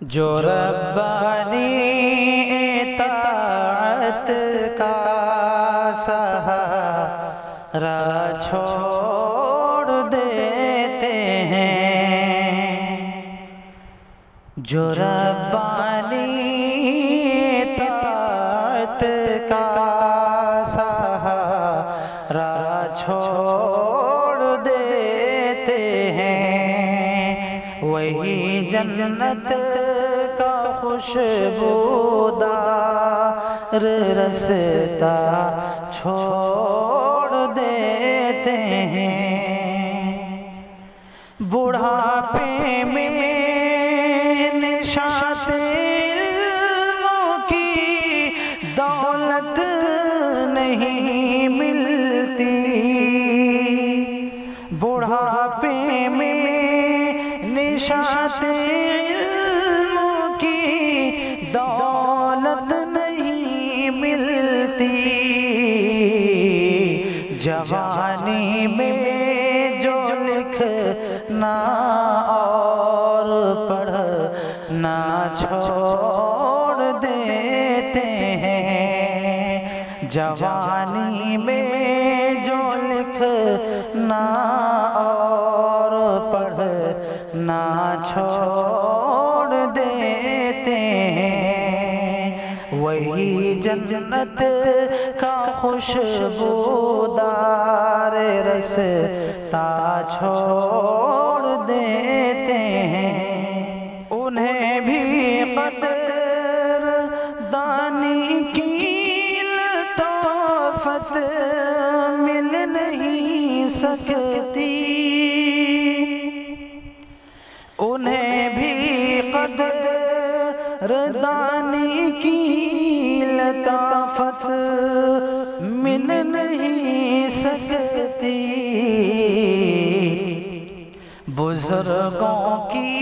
جو ربانی اطاعت کا سہارا چھوڑ دیتے ہیں، جو ربانی اطاعت کا سہارا چھوڑ دیتے ہیں، وہی جنت کا خوشبودار رستہ چھوڑ دیتے ہیں۔ بڑھاپے میں نشاط علموں کی دولت نہیں ملتی، بڑھاپے میں نشاط علموں کی دولت نہیں ملتی، جوانی میں جو لکھنا اور پڑھنا چھوڑ دیتے ہیں، جوانی میں جو لکھنا اور پڑھنا چھوڑ دیتے ہیں، وہی جنت کا خوشبودار رستہ چھوڑ دیتے ہیں۔ انہیں بھی قدر دانی کی لطافت مل نہیں سکتی، انہیں بھی قدر دانی کی لطافت مل نہیں سکتی، بزرگوں کی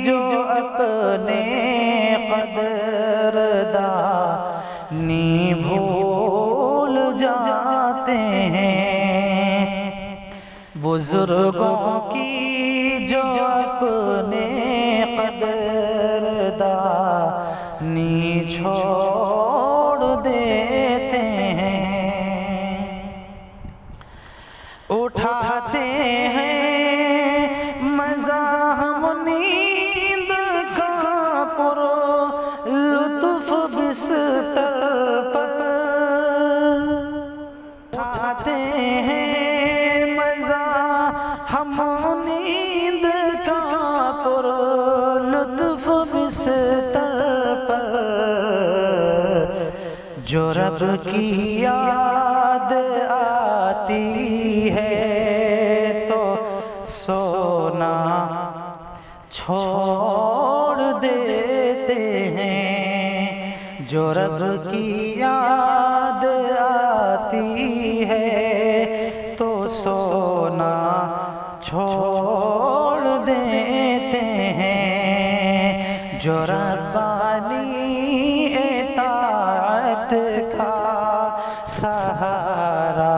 جو اپنے قدردانی بھول جاتے ہیں، بزرگوں کی جو اپنے قدردانی چھوڑ دیتے ہیں، اٹھاتے ہیں مزاحم نیند کا پر لطف بستر پر، اٹھاتے ہیں مزاحم نیند کا پر لطف بستر پر، جو رب کی یاد آتی ہے تو سونا چھوڑ دیتے ہیں، جو رب کی یاد آتی ہے تو سونا چھوڑ دیتے ہیں، جو ربانی اطاعت کا سہارا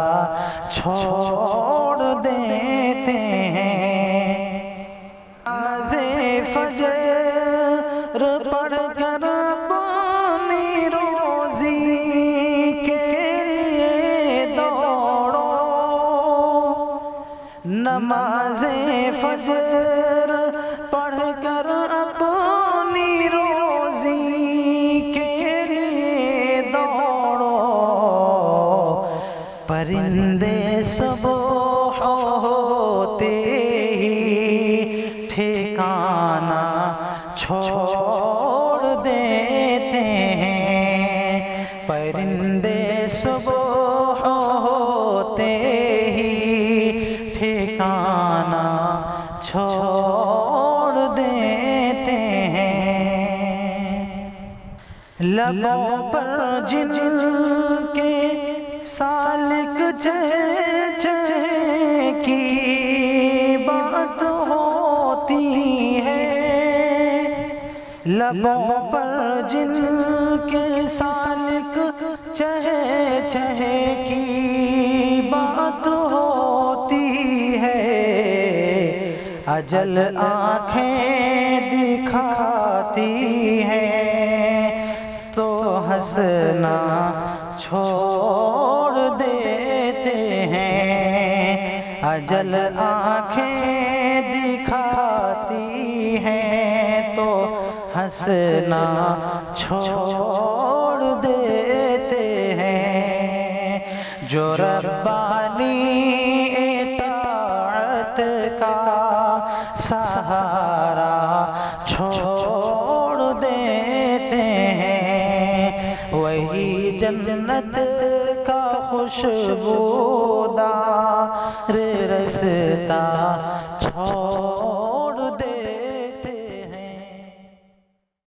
چھوڑ دیتے ہیں، نماز فجر پڑھ کر اپنی روزی کے لیے دوڑو، نماز فجر پڑھ کر اپنی روزی کے لیے دوڑو، پرندے صبح ہوتے ہی ٹھکانہ چھوڑ دیتے ہیں، پرندے صبح ہوتے ہی ٹھکانہ چھوڑ دیتے ہیں، لبوں پر جن کے سالک کی بات ہوتی ہے، لبوں پر جن کے سالک کی بات ہوتی ہے، اجل آنکھیں دکھاتی آتی ہے تو ہنسنا چھوڑ دیتے ہیں، اجل آنکھیں دکھاتی ہے تو ہنسنا چھوڑ دیتے ہیں، جو ربانی اطاعت کا سہارا چھوڑ دیتے ہیں، وہی جنت کا خوشبودار رستہ چھوڑ